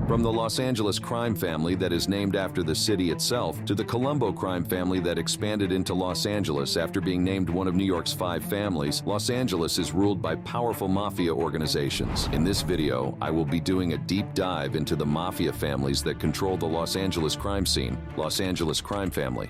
From the Los Angeles crime family that is named after the city itself, to the Columbo crime family that expanded into Los Angeles after being named one of New York's 5 families, Los Angeles is ruled by powerful mafia organizations. In this video, I will be doing a deep dive into the mafia families that control the Los Angeles crime scene. Los Angeles crime family.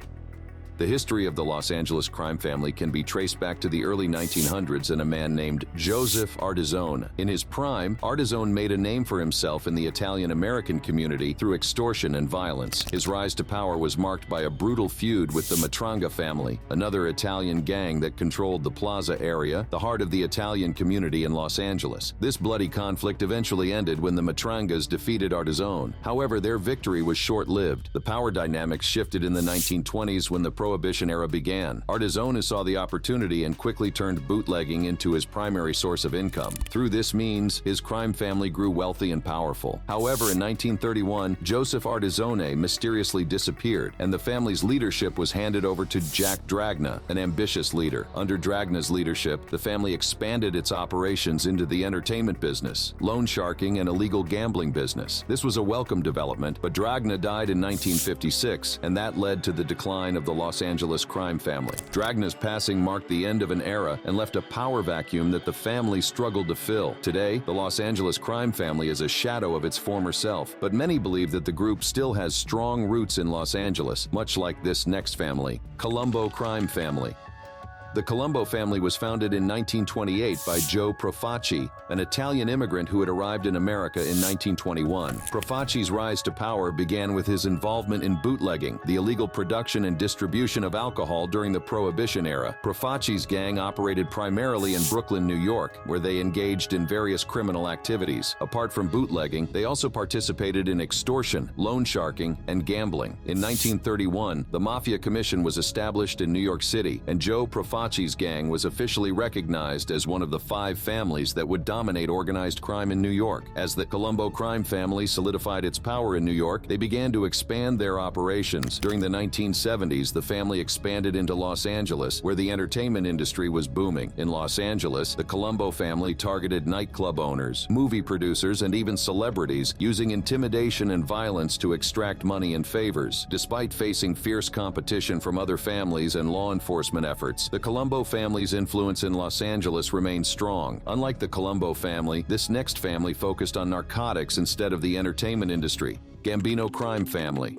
The history of the Los Angeles crime family can be traced back to the early 1900s and a man named Joseph Ardizzone. In his prime, Ardizzone made a name for himself in the Italian-American community through extortion and violence. His rise to power was marked by a brutal feud with the Matranga family, another Italian gang that controlled the Plaza area, the heart of the Italian community in Los Angeles. This bloody conflict eventually ended when the Matrangas defeated Ardizzone. However, their victory was short-lived. The power dynamics shifted in the 1920s when the Prohibition era began. Ardizzone saw the opportunity and quickly turned bootlegging into his primary source of income. Through this means, his crime family grew wealthy and powerful. However, in 1931, Joseph Ardizzone mysteriously disappeared, and the family's leadership was handed over to Jack Dragna, an ambitious leader. Under Dragna's leadership, the family expanded its operations into the entertainment business, loan sharking, and illegal gambling business. This was a welcome development, but Dragna died in 1956, and that led to the decline of the Los Angeles crime family. Dragna's passing marked the end of an era and left a power vacuum that the family struggled to fill. Today, the Los Angeles crime family is a shadow of its former self, but many believe that the group still has strong roots in Los Angeles, much like this next family, Columbo crime family. The Columbo family was founded in 1928 by Joe Profaci, an Italian immigrant who had arrived in America in 1921. Profaci's rise to power began with his involvement in bootlegging, the illegal production and distribution of alcohol during the Prohibition era. Profaci's gang operated primarily in Brooklyn, New York, where they engaged in various criminal activities. Apart from bootlegging, they also participated in extortion, loan sharking, and gambling. In 1931, the Mafia Commission was established in New York City, and Joe Profaci's gang was officially recognized as one of the 5 families that would dominate organized crime in New York. As the Columbo crime family solidified its power in New York, they began to expand their operations. During the 1970s, the family expanded into Los Angeles, where the entertainment industry was booming. In Los Angeles, the Columbo family targeted nightclub owners, movie producers, and even celebrities, using intimidation and violence to extract money and favors. Despite facing fierce competition from other families and law enforcement efforts, the Columbo family's influence in Los Angeles remained strong. Unlike the Columbo family, this next family focused on narcotics instead of the entertainment industry. Gambino crime family.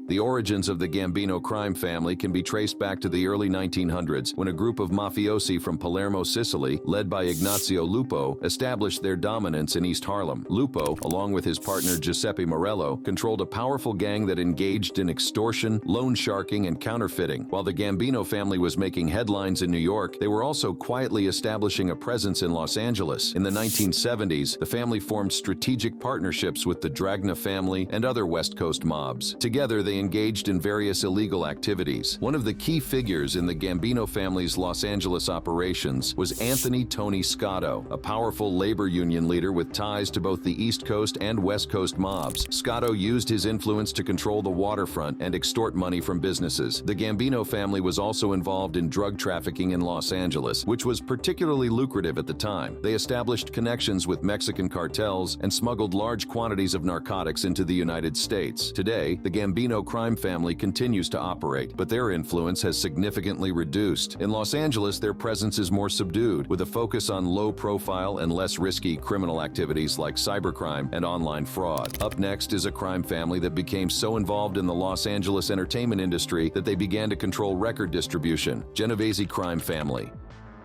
The origins of the Gambino crime family can be traced back to the early 1900s when a group of mafiosi from Palermo, Sicily, led by Ignazio Lupo, established their dominance in East Harlem. Lupo, along with his partner Giuseppe Morello, controlled a powerful gang that engaged in extortion, loan sharking, and counterfeiting. While the Gambino family was making headlines in New York, they were also quietly establishing a presence in Los Angeles. In the 1970s, the family formed strategic partnerships with the Dragna family and other West Coast mobs. Together, they engaged in various illegal activities. One of the key figures in the Gambino family's Los Angeles operations was Anthony Tony Scotto, a powerful labor union leader with ties to both the East Coast and West Coast mobs. Scotto used his influence to control the waterfront and extort money from businesses. The Gambino family was also involved in drug trafficking in Los Angeles, which was particularly lucrative at the time. They established connections with Mexican cartels and smuggled large quantities of narcotics into the United States. Today, the Gambino crime family continues to operate, but their influence has significantly reduced. In Los Angeles, their presence is more subdued, with a focus on low-profile and less risky criminal activities like cybercrime and online fraud. Up next is a crime family that became so involved in the Los Angeles entertainment industry that they began to control record distribution. Genovesi crime family.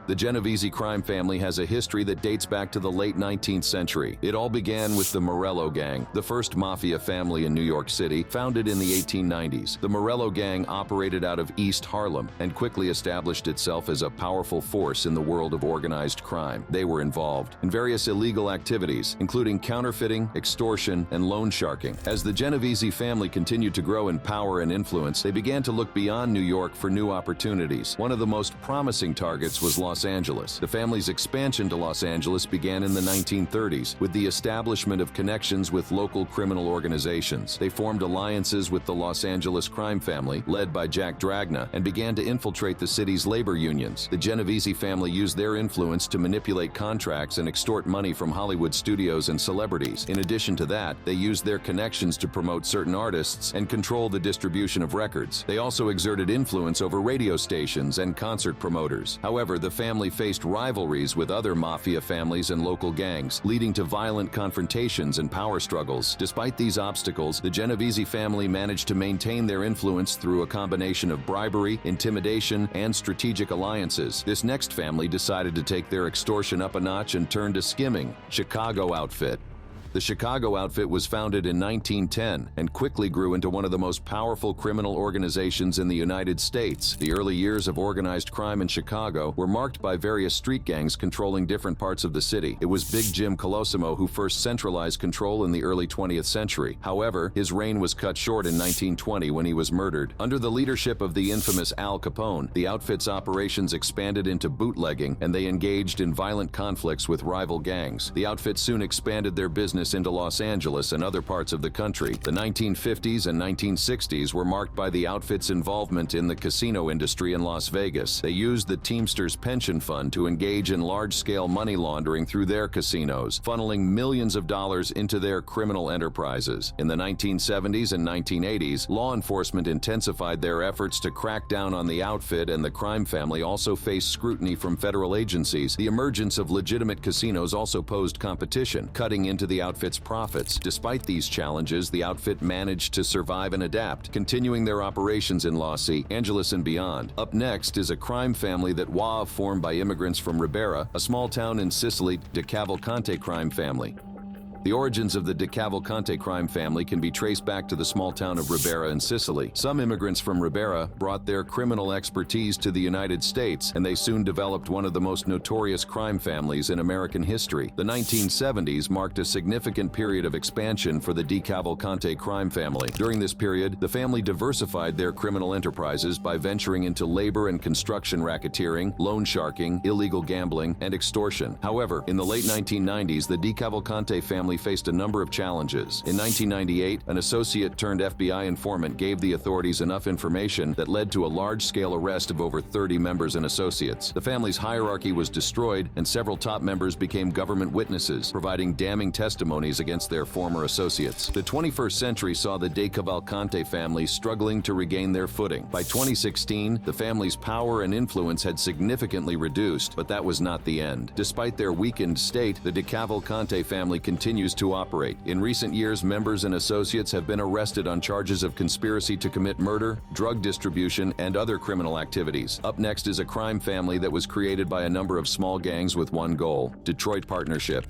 The Genovesi crime family has a history that dates back to the late 19th century. It all began with the Morello gang, the first mafia family in New York City, founded in the 1890s. The Morello gang operated out of East Harlem and quickly established itself as a powerful force in the world of organized crime. They were involved in various illegal activities, including counterfeiting, extortion, and loan sharking. As the Genovesi family continued to grow in power and influence, they began to look beyond New York for new opportunities. One of the most promising targets was Los Los Angeles. The family's expansion to Los Angeles began in the 1930s with the establishment of connections with local criminal organizations. They formed alliances with the Los Angeles crime family, led by Jack Dragna, and began to infiltrate the city's labor unions. The Genovesi family used their influence to manipulate contracts and extort money from Hollywood studios and celebrities. In addition to that, they used their connections to promote certain artists and control the distribution of records. They also exerted influence over radio stations and concert promoters. However, the family faced rivalries with other mafia families and local gangs, leading to violent confrontations and power struggles. Despite these obstacles, the Genovesi family managed to maintain their influence through a combination of bribery, intimidation, and strategic alliances. This next family decided to take their extortion up a notch and turn to skimming. Chicago outfit. The Chicago outfit was founded in 1910 and quickly grew into one of the most powerful criminal organizations in the United States. The early years of organized crime in Chicago were marked by various street gangs controlling different parts of the city. It was Big Jim Colosimo who first centralized control in the early 20th century. However, his reign was cut short in 1920 when he was murdered. Under the leadership of the infamous Al Capone, the outfit's operations expanded into bootlegging, and they engaged in violent conflicts with rival gangs. The outfit soon expanded their business into Los Angeles and other parts of the country. The 1950s and 1960s were marked by the outfit's involvement in the casino industry in Las Vegas. They used the Teamsters Pension Fund to engage in large-scale money laundering through their casinos, funneling millions of dollars into their criminal enterprises. In the 1970s and 1980s, law enforcement intensified their efforts to crack down on the outfit, and the crime family also faced scrutiny from federal agencies. The emergence of legitimate casinos also posed competition, cutting into the outfit's profits. Despite these challenges, the outfit managed to survive and adapt, continuing their operations in Los Angeles and beyond. Up next is a crime family that formed by immigrants from Ribera, a small town in Sicily, Decavalcante crime family. The origins of the Decavalcante crime family can be traced back to the small town of Ribera in Sicily. Some immigrants from Ribera brought their criminal expertise to the United States, and they soon developed one of the most notorious crime families in American history. The 1970s marked a significant period of expansion for the Decavalcante crime family. During this period, the family diversified their criminal enterprises by venturing into labor and construction racketeering, loan sharking, illegal gambling, and extortion. However, in the late 1990s, the Decavalcante family faced a number of challenges. In 1998, an associate turned FBI informant gave the authorities enough information that led to a large-scale arrest of over 30 members and associates. The family's hierarchy was destroyed, and several top members became government witnesses, providing damning testimonies against their former associates. The 21st century saw the Decavalcante family struggling to regain their footing. By 2016, the family's power and influence had significantly reduced, but that was not the end. Despite their weakened state, the Decavalcante family continues to operate. In recent years, members and associates have been arrested on charges of conspiracy to commit murder, drug distribution, and other criminal activities. Up next is a crime family that was created by a number of small gangs with one goal: Detroit Partnership.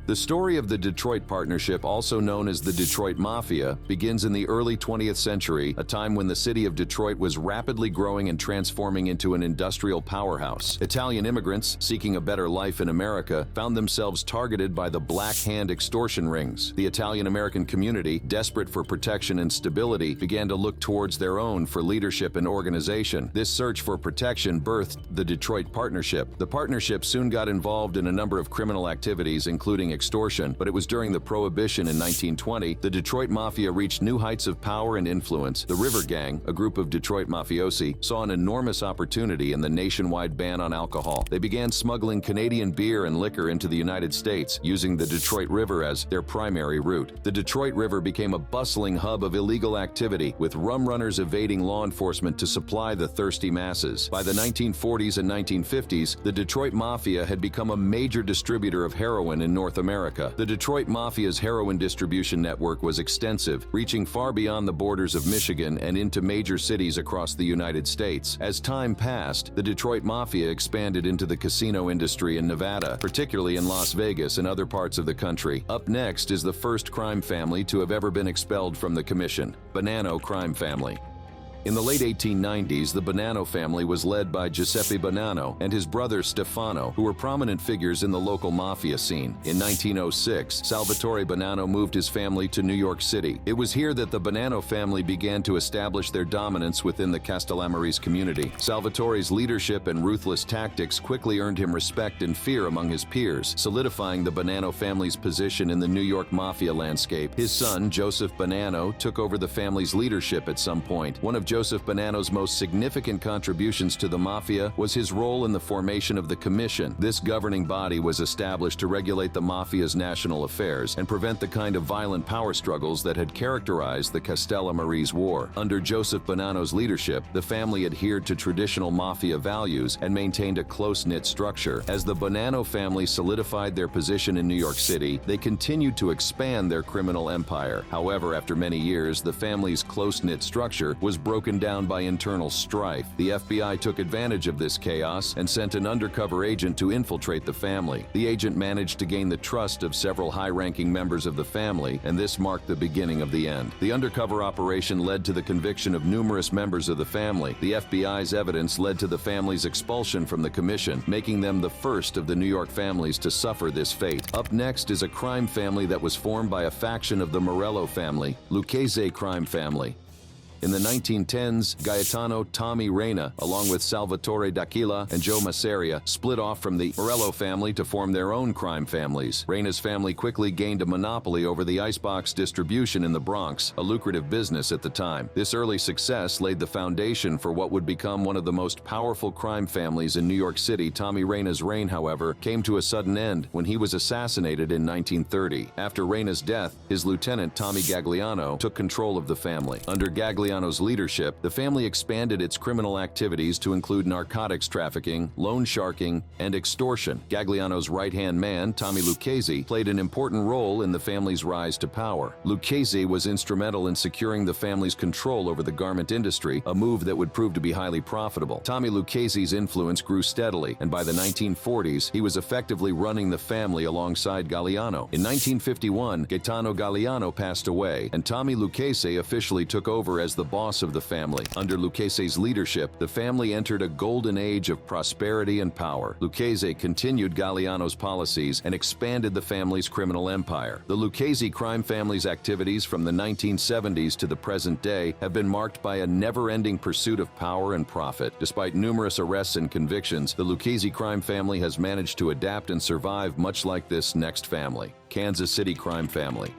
The story of the Detroit Partnership, also known as the Detroit Mafia, begins in the early 20th century, a time when the city of Detroit was rapidly growing and transforming into an industrial powerhouse. Italian immigrants, seeking a better life in America, found themselves targeted by the Black Hand extortion rings. The Italian-American community, desperate for protection and stability, began to look towards their own for leadership and organization. This search for protection birthed the Detroit Partnership. The partnership soon got involved in a number of criminal activities, including extortion, but it was during the Prohibition in 1920 the Detroit Mafia reached new heights of power and influence. The River Gang, a group of Detroit mafiosi, saw an enormous opportunity in the nationwide ban on alcohol. They began smuggling Canadian beer and liquor into the United States, using the Detroit River as their primary route. The Detroit River became a bustling hub of illegal activity, with rum runners evading law enforcement to supply the thirsty masses. By the 1940s and 1950s, the Detroit Mafia had become a major distributor of heroin in North America. The Detroit Mafia's heroin distribution network was extensive, reaching far beyond the borders of Michigan and into major cities across the United States. As time passed, the Detroit Mafia expanded into the casino industry in Nevada, particularly in Las Vegas and other parts of the country. Up next is the first crime family to have ever been expelled from the commission: Bonanno crime family. In the late 1890s, the Bonanno family was led by Giuseppe Bonanno and his brother Stefano, who were prominent figures in the local mafia scene. In 1906, Salvatore Bonanno moved his family to New York City. It was here that the Bonanno family began to establish their dominance within the Castellamarese community. Salvatore's leadership and ruthless tactics quickly earned him respect and fear among his peers, solidifying the Bonanno family's position in the New York mafia landscape. His son, Joseph Bonanno, took over the family's leadership at some point. One of Joseph Bonanno's most significant contributions to the mafia was his role in the formation of the Commission. This governing body was established to regulate the mafia's national affairs and prevent the kind of violent power struggles that had characterized the Castellamarese War. Under Joseph Bonanno's leadership, the family adhered to traditional mafia values and maintained a close-knit structure. As the Bonanno family solidified their position in New York City, they continued to expand their criminal empire. However, after many years, the family's close-knit structure was broken down by internal strife. The FBI took advantage of this chaos and sent an undercover agent to infiltrate the family. The agent managed to gain the trust of several high-ranking members of the family, and this marked the beginning of the end. The undercover operation led to the conviction of numerous members of the family. The FBI's evidence led to the family's expulsion from the Commission, making them the first of the New York families to suffer this fate. Up next is a crime family that was formed by a faction of the Morello family, Lucchese crime family. In the 1910s, Gaetano Tommy Reina, along with Salvatore D'Aquila and Joe Masseria, split off from the Morello family to form their own crime families. Reina's family quickly gained a monopoly over the icebox distribution in the Bronx, a lucrative business at the time. This early success laid the foundation for what would become one of the most powerful crime families in New York City. Tommy Reina's reign, however, came to a sudden end when he was assassinated in 1930. After Reina's death, his lieutenant Tommy Gagliano took control of the family. Under Gagliano's leadership, the family expanded its criminal activities to include narcotics trafficking, loan sharking, and extortion. Gagliano's right-hand man, Tommy Lucchese, played an important role in the family's rise to power. Lucchese was instrumental in securing the family's control over the garment industry, a move that would prove to be highly profitable. Tommy Lucchese's influence grew steadily, and by the 1940s, he was effectively running the family alongside Gagliano. In 1951, Gaetano Gagliano passed away, and Tommy Lucchese officially took over as the boss of the family. Under Lucchese's leadership, the family entered a golden age of prosperity and power. Lucchese continued Gagliano's policies and expanded the family's criminal empire. The Lucchese crime family's activities from the 1970s to the present day have been marked by a never-ending pursuit of power and profit. Despite numerous arrests and convictions, the Lucchese crime family has managed to adapt and survive, much like this next family, Kansas City crime family.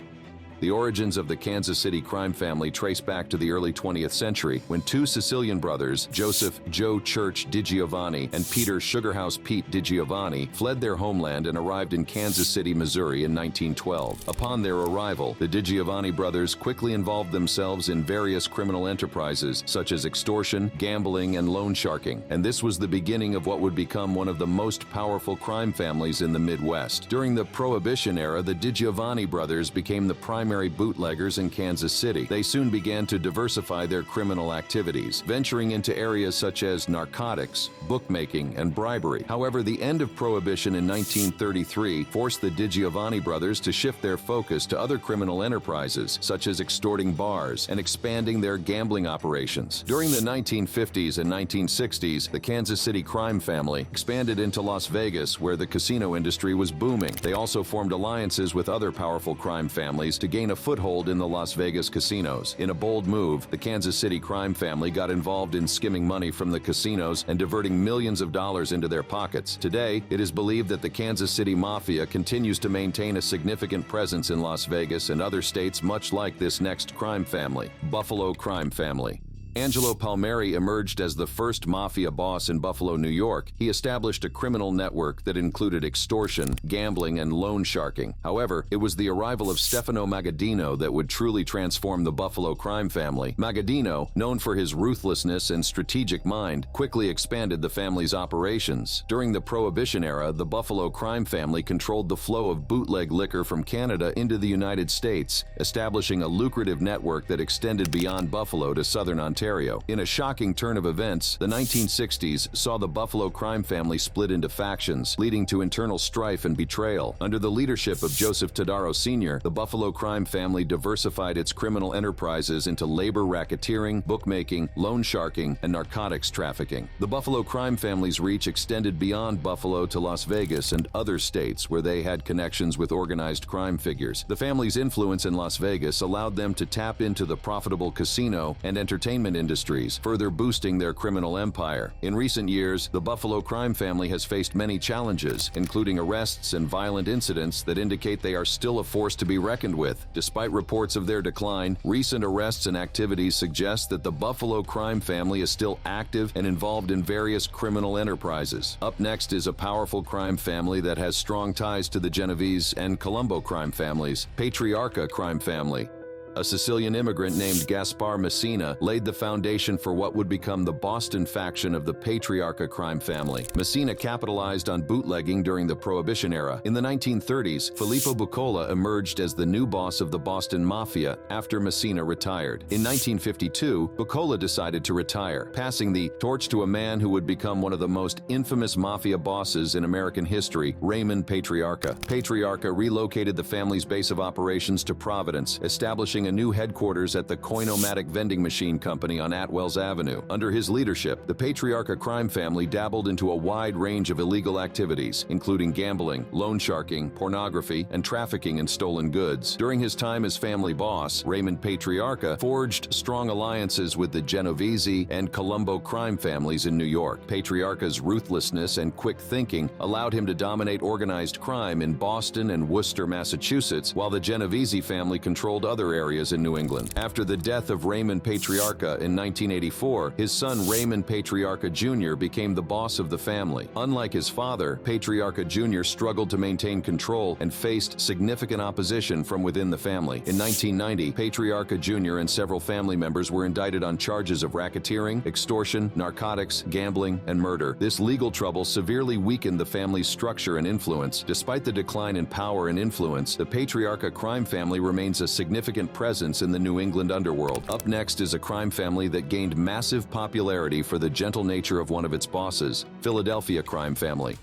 The origins of the Kansas City crime family trace back to the early 20th century when two Sicilian brothers, Joseph "Joe Church" DiGiovanni and Peter "Sugarhouse Pete" DiGiovanni, fled their homeland and arrived in Kansas City, Missouri in 1912. Upon their arrival, the DiGiovanni brothers quickly involved themselves in various criminal enterprises such as extortion, gambling, and loan sharking, and this was the beginning of what would become one of the most powerful crime families in the Midwest. During the Prohibition era, the DiGiovanni brothers became the primary bootleggers in Kansas City. They soon began to diversify their criminal activities, venturing into areas such as narcotics, bookmaking, and bribery. However, the end of Prohibition in 1933 forced the DiGiovanni brothers to shift their focus to other criminal enterprises, such as extorting bars and expanding their gambling operations. During the 1950s and 1960s, the Kansas City crime family expanded into Las Vegas, where the casino industry was booming. They also formed alliances with other powerful crime families to gain a foothold in the Las Vegas casinos. In a bold move, the Kansas City crime family got involved in skimming money from the casinos and diverting millions of dollars into their pockets. Today, it is believed that the Kansas City Mafia continues to maintain a significant presence in Las Vegas and other states, much like this next crime family, Buffalo crime family. Angelo Palmieri emerged as the first mafia boss in Buffalo, New York. He established a criminal network that included extortion, gambling, and loan sharking. However, it was the arrival of Stefano Magaddino that would truly transform the Buffalo crime family. Magaddino, known for his ruthlessness and strategic mind, quickly expanded the family's operations. During the Prohibition era, the Buffalo crime family controlled the flow of bootleg liquor from Canada into the United States, establishing a lucrative network that extended beyond Buffalo to southern Ontario. Ontario. In a shocking turn of events, the 1960s saw the Buffalo crime family split into factions, leading to internal strife and betrayal. Under the leadership of Joseph Todaro Sr., the Buffalo crime family diversified its criminal enterprises into labor racketeering, bookmaking, loan sharking, and narcotics trafficking. The Buffalo crime family's reach extended beyond Buffalo to Las Vegas and other states where they had connections with organized crime figures. The family's influence in Las Vegas allowed them to tap into the profitable casino and entertainment industries, further boosting their criminal empire. In recent years, the Buffalo crime family has faced many challenges, including arrests and violent incidents that indicate they are still a force to be reckoned with. Despite reports of their decline, recent arrests and activities suggest that the Buffalo crime family is still active and involved in various criminal enterprises. Up next is a powerful crime family that has strong ties to the Genovese and Columbo crime families, Patriarca crime family. A Sicilian immigrant named Gaspar Messina laid the foundation for what would become the Boston faction of the Patriarca crime family. Messina capitalized on bootlegging during the Prohibition era. In the 1930s, Filippo Buccola emerged as the new boss of the Boston Mafia after Messina retired. In 1952, Buccola decided to retire, passing the torch to a man who would become one of the most infamous mafia bosses in American history, Raymond Patriarca. Patriarca relocated the family's base of operations to Providence, establishing a new headquarters at the Coin-O-Matic vending machine company on Atwells Avenue. Under his leadership, the Patriarca crime family dabbled into a wide range of illegal activities, including gambling, loan sharking, pornography, and trafficking in stolen goods. During his time as family boss, Raymond Patriarca forged strong alliances with the Genovesi and Columbo crime families in New York. Patriarca's ruthlessness and quick thinking allowed him to dominate organized crime in Boston and Worcester, Massachusetts, while the Genovesi family controlled other areas in New England. After the death of Raymond Patriarca in 1984, his son Raymond Patriarca Jr. became the boss of the family. Unlike his father, Patriarca Jr. struggled to maintain control and faced significant opposition from within the family. In 1990, Patriarca Jr. and several family members were indicted on charges of racketeering, extortion, narcotics, gambling, and murder. This legal trouble severely weakened the family's structure and influence. Despite the decline in power and influence, the Patriarca crime family remains a significant presence in the New England underworld. Up next is a crime family that gained massive popularity for the gentle nature of one of its bosses, Philadelphia crime family.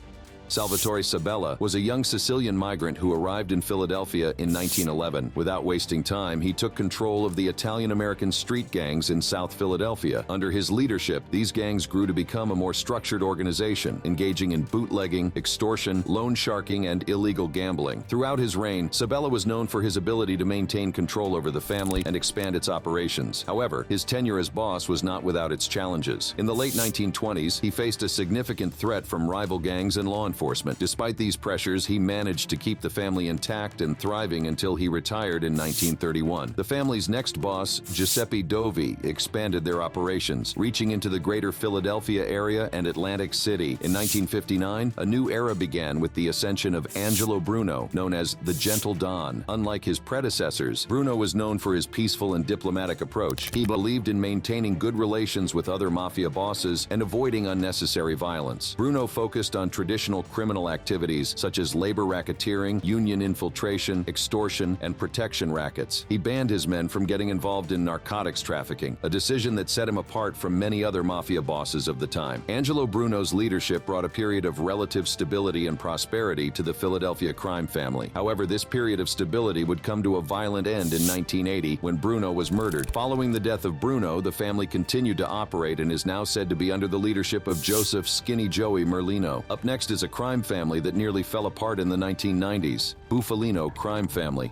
Salvatore Sabella was a young Sicilian migrant who arrived in Philadelphia in 1911. Without wasting time, he took control of the Italian-American street gangs in South Philadelphia. Under his leadership, these gangs grew to become a more structured organization, engaging in bootlegging, extortion, loan sharking, and illegal gambling. Throughout his reign, Sabella was known for his ability to maintain control over the family and expand its operations. However, his tenure as boss was not without its challenges. In the late 1920s, he faced a significant threat from rival gangs and law enforcement. Despite these pressures, he managed to keep the family intact and thriving until he retired in 1931. The family's next boss, Giuseppe Dovi, expanded their operations, reaching into the greater Philadelphia area and Atlantic City. In 1959, a new era began with the ascension of Angelo Bruno, known as the Gentle Don. Unlike his predecessors, Bruno was known for his peaceful and diplomatic approach. He believed in maintaining good relations with other mafia bosses and avoiding unnecessary violence. Bruno focused on traditional criminal activities such as labor racketeering, union infiltration, extortion, and protection rackets. He banned his men from getting involved in narcotics trafficking, a decision that set him apart from many other mafia bosses of the time. Angelo Bruno's leadership brought a period of relative stability and prosperity to the Philadelphia crime family. However, this period of stability would come to a violent end in 1980 when Bruno was murdered. Following the death of Bruno, the family continued to operate and is now said to be under the leadership of Joseph Skinny Joey Merlino. Up next is a crime family that nearly fell apart in the 1990s, Buffalino crime family.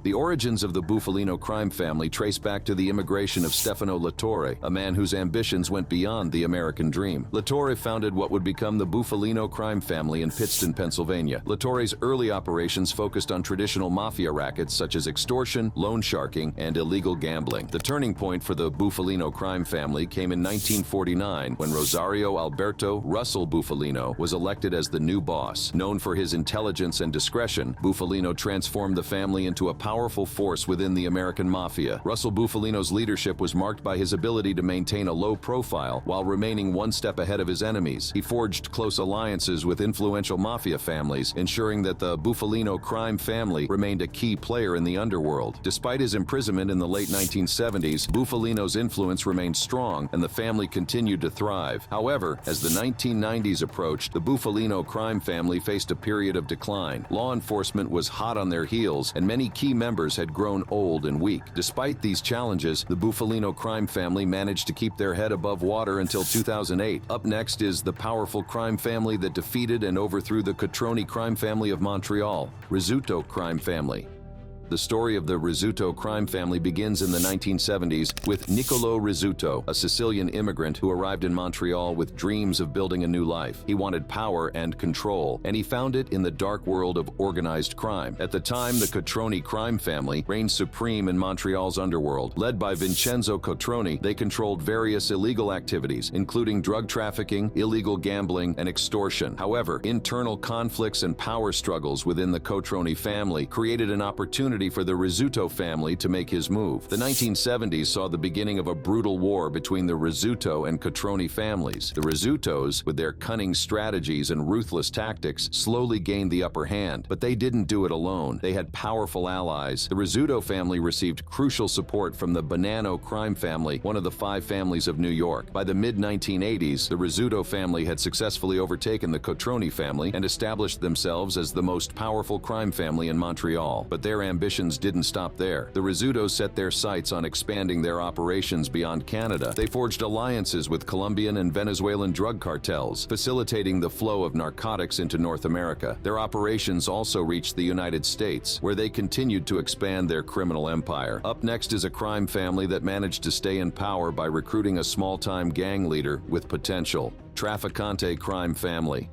The origins of the Buffalino crime family trace back to the immigration of Stefano Latore, a man whose ambitions went beyond the American dream. Latore founded what would become the Buffalino crime family in Pittsburgh, Pennsylvania. Latore's early operations focused on traditional mafia rackets such as extortion, loan sharking, and illegal gambling. The turning point for the Buffalino crime family came in 1949 when Rosario Alberto Russell Buffalino was elected as the new boss. Known for his intelligence and discretion, Buffalino transformed the family into a powerful powerful force within the American Mafia. Russell Buffalino's leadership was marked by his ability to maintain a low profile while remaining one step ahead of his enemies. He forged close alliances with influential mafia families, ensuring that the Buffalino crime family remained a key player in the underworld. Despite his imprisonment in the late 1970s, Buffalino's influence remained strong and the family continued to thrive. However, as the 1990s approached, the Buffalino crime family faced a period of decline. Law enforcement was hot on their heels, and many key members had grown old and weak. Despite these challenges, the Buffalino crime family managed to keep their head above water until 2008. Up next is the powerful crime family that defeated and overthrew the Cotroni crime family of Montreal, Rizzuto crime family. The story of the Rizzuto crime family begins in the 1970s with Niccolo Rizzuto, a Sicilian immigrant who arrived in Montreal with dreams of building a new life. He wanted power and control, and he found it in the dark world of organized crime. At the time, the Cotroni crime family reigned supreme in Montreal's underworld. Led by Vincenzo Cotroni, they controlled various illegal activities, including drug trafficking, illegal gambling, and extortion. However, internal conflicts and power struggles within the Cotroni family created an opportunity for the Rizzuto family to make his move. The 1970s saw the beginning of a brutal war between the Rizzuto and Cotroni families. The Rizzutos, with their cunning strategies and ruthless tactics, slowly gained the upper hand, but they didn't do it alone. They had powerful allies. The Rizzuto family received crucial support from the Bonanno crime family, one of the 5 families of New York. By the mid-1980s, the Rizzuto family had successfully overtaken the Cotroni family and established themselves as the most powerful crime family in Montreal. But their ambitions didn't stop there. The Rizzutos set their sights on expanding their operations beyond Canada. They forged alliances with Colombian and Venezuelan drug cartels, facilitating the flow of narcotics into North America. Their operations also reached the United States, where they continued to expand their criminal empire. Up next is a crime family that managed to stay in power by recruiting a small-time gang leader with potential. Trafficante crime family.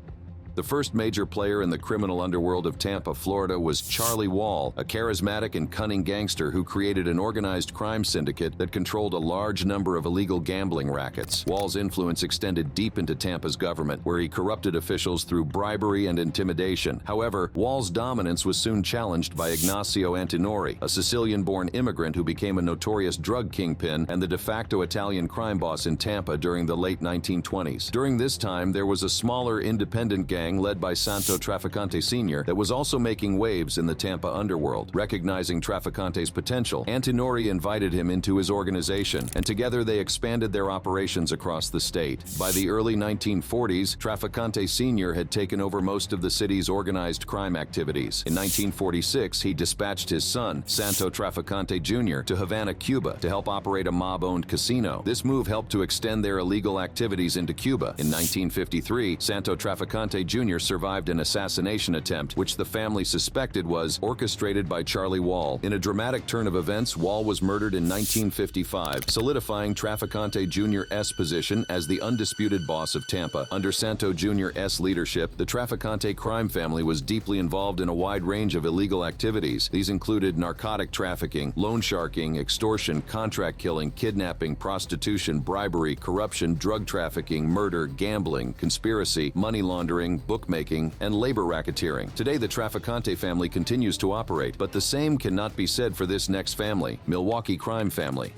The first major player in the criminal underworld of Tampa, Florida was Charlie Wall, a charismatic and cunning gangster who created an organized crime syndicate that controlled a large number of illegal gambling rackets. Wall's influence extended deep into Tampa's government, where he corrupted officials through bribery and intimidation. However, Wall's dominance was soon challenged by Ignacio Antinori, a Sicilian-born immigrant who became a notorious drug kingpin and the de facto Italian crime boss in Tampa during the late 1920s. During this time, there was a smaller independent gang led by Santo Trafficante Sr. that was also making waves in the Tampa underworld. Recognizing Trafficante's potential, Antinori invited him into his organization, and together they expanded their operations across the state. By the early 1940s, Trafficante Sr. had taken over most of the city's organized crime activities. In 1946, he dispatched his son, Santo Trafficante Jr., to Havana, Cuba, to help operate a mob-owned casino. This move helped to extend their illegal activities into Cuba. In 1953, Santo Trafficante Jr. survived an assassination attempt, which the family suspected was orchestrated by Charlie Wall. In a dramatic turn of events, Wall was murdered in 1955, solidifying Trafficante Jr.'s position as the undisputed boss of Tampa. Under Santo Jr.'s leadership, the Trafficante crime family was deeply involved in a wide range of illegal activities. These included narcotic trafficking, loan sharking, extortion, contract killing, kidnapping, prostitution, bribery, corruption, drug trafficking, murder, gambling, conspiracy, money laundering, bookmaking, and labor racketeering. Today, the Trafficante family continues to operate, but the same cannot be said for this next family, Milwaukee crime family.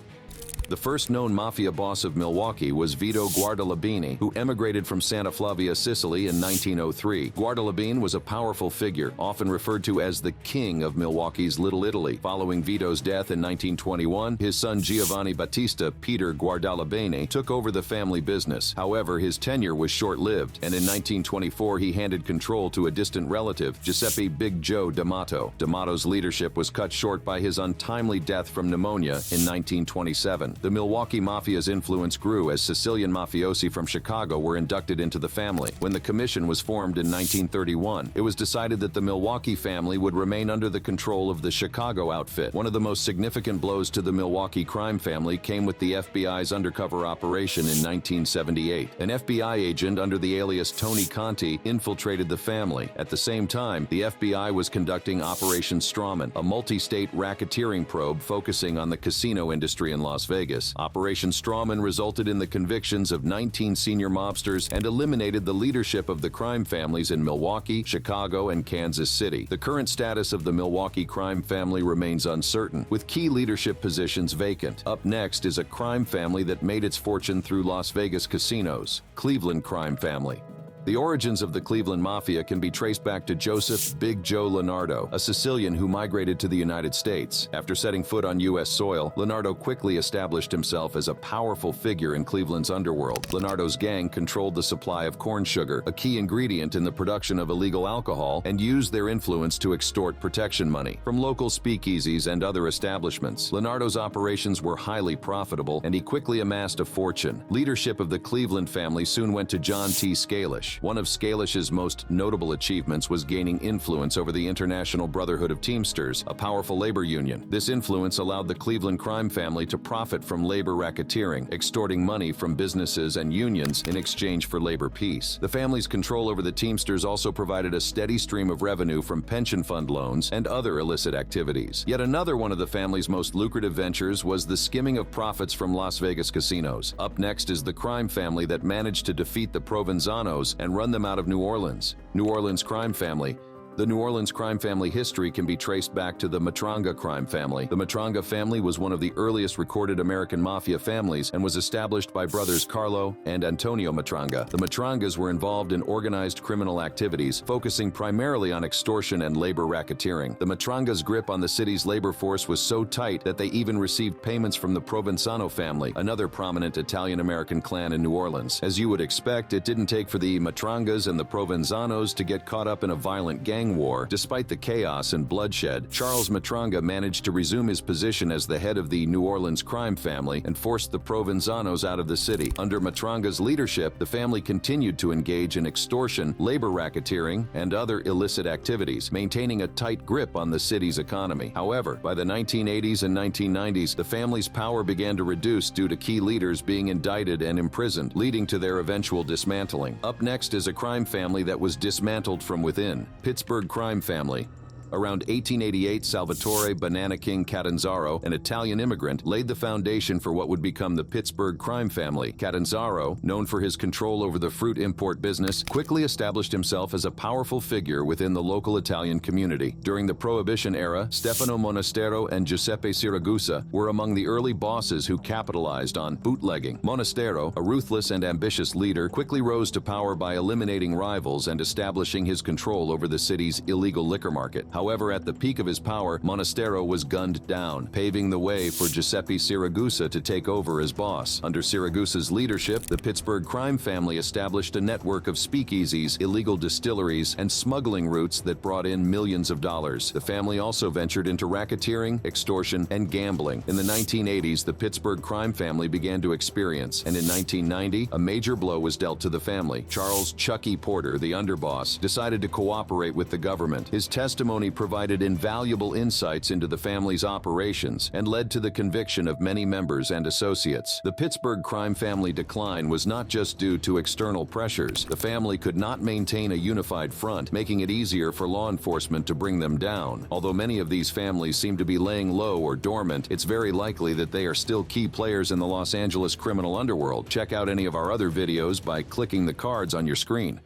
The first known mafia boss of Milwaukee was Vito Guardalabini, who emigrated from Santa Flavia, Sicily in 1903. Guardalabini was a powerful figure, often referred to as the king of Milwaukee's Little Italy. Following Vito's death in 1921, his son Giovanni Battista Peter Guardalabini took over the family business. However, his tenure was short-lived, and in 1924 he handed control to a distant relative, Giuseppe Big Joe D'Amato. D'Amato's leadership was cut short by his untimely death from pneumonia in 1927. The Milwaukee Mafia's influence grew as Sicilian mafiosi from Chicago were inducted into the family. When the commission was formed in 1931, it was decided that the Milwaukee family would remain under the control of the Chicago outfit. One of the most significant blows to the Milwaukee crime family came with the FBI's undercover operation in 1978. An FBI agent under the alias Tony Conti infiltrated the family. At the same time, the FBI was conducting Operation Strawman, a multi-state racketeering probe focusing on the casino industry in Las Vegas. Vegas. Operation Strawman resulted in the convictions of 19 senior mobsters and eliminated the leadership of the crime families in Milwaukee, Chicago, and Kansas City. The current status of the Milwaukee crime family remains uncertain, with key leadership positions vacant. Up next is a crime family that made its fortune through Las Vegas casinos: Cleveland crime family. The origins of the Cleveland Mafia can be traced back to Joseph "Big Joe" Leonardo, a Sicilian who migrated to the United States. After setting foot on U.S. soil, Leonardo quickly established himself as a powerful figure in Cleveland's underworld. Leonardo's gang controlled the supply of corn sugar, a key ingredient in the production of illegal alcohol, and used their influence to extort protection money from local speakeasies and other establishments. Leonardo's operations were highly profitable, and he quickly amassed a fortune. Leadership of the Cleveland family soon went to John T. Scalish. One of Scalish's most notable achievements was gaining influence over the International Brotherhood of Teamsters, a powerful labor union. This influence allowed the Cleveland crime family to profit from labor racketeering, extorting money from businesses and unions in exchange for labor peace. The family's control over the Teamsters also provided a steady stream of revenue from pension fund loans and other illicit activities. Yet another one of the family's most lucrative ventures was the skimming of profits from Las Vegas casinos. Up next is the crime family that managed to defeat the Provenzanos and run them out of New Orleans. New Orleans crime family. The New Orleans crime family history can be traced back to the Matranga crime family. The Matranga family was one of the earliest recorded American mafia families and was established by brothers Carlo and Antonio Matranga. The Matrangas were involved in organized criminal activities, focusing primarily on extortion and labor racketeering. The Matrangas' grip on the city's labor force was so tight that they even received payments from the Provenzano family, another prominent Italian-American clan in New Orleans. As you would expect, it didn't take for the Matrangas and the Provenzanos to get caught up in a violent gang war. Despite the chaos and bloodshed, Charles Matranga managed to resume his position as the head of the New Orleans crime family and forced the Provenzanos out of the city. Under Matranga's leadership, the family continued to engage in extortion, labor racketeering, and other illicit activities, maintaining a tight grip on the city's economy. However, by the 1980s and 1990s, the family's power began to reduce due to key leaders being indicted and imprisoned, leading to their eventual dismantling. Up next is a crime family that was dismantled from within: Pittsburgh crime family. Around 1888, Salvatore "Banana King" Catanzaro, an Italian immigrant, laid the foundation for what would become the Pittsburgh crime family. Catanzaro, known for his control over the fruit import business, quickly established himself as a powerful figure within the local Italian community. During the Prohibition era, Stefano Monastero and Giuseppe Siragusa were among the early bosses who capitalized on bootlegging. Monastero, a ruthless and ambitious leader, quickly rose to power by eliminating rivals and establishing his control over the city's illegal liquor market. However, at the peak of his power, Monastero was gunned down, paving the way for Giuseppe Siragusa to take over as boss. Under Siragusa's leadership, the Pittsburgh crime family established a network of speakeasies, illegal distilleries, and smuggling routes that brought in millions of dollars. The family also ventured into racketeering, extortion, and gambling. In the 1980s, the Pittsburgh crime family began to experience, and in 1990, a major blow was dealt to the family. Charles "Chucky" Porter, the underboss, decided to cooperate with the government. His testimony provided invaluable insights into the family's operations and led to the conviction of many members and associates. The Pittsburgh crime family decline was not just due to external pressures. The family could not maintain a unified front, making it easier for law enforcement to bring them down. Although many of these families seem to be laying low or dormant, it's very likely that they are still key players in the Los Angeles criminal underworld. Check out any of our other videos by clicking the cards on your screen.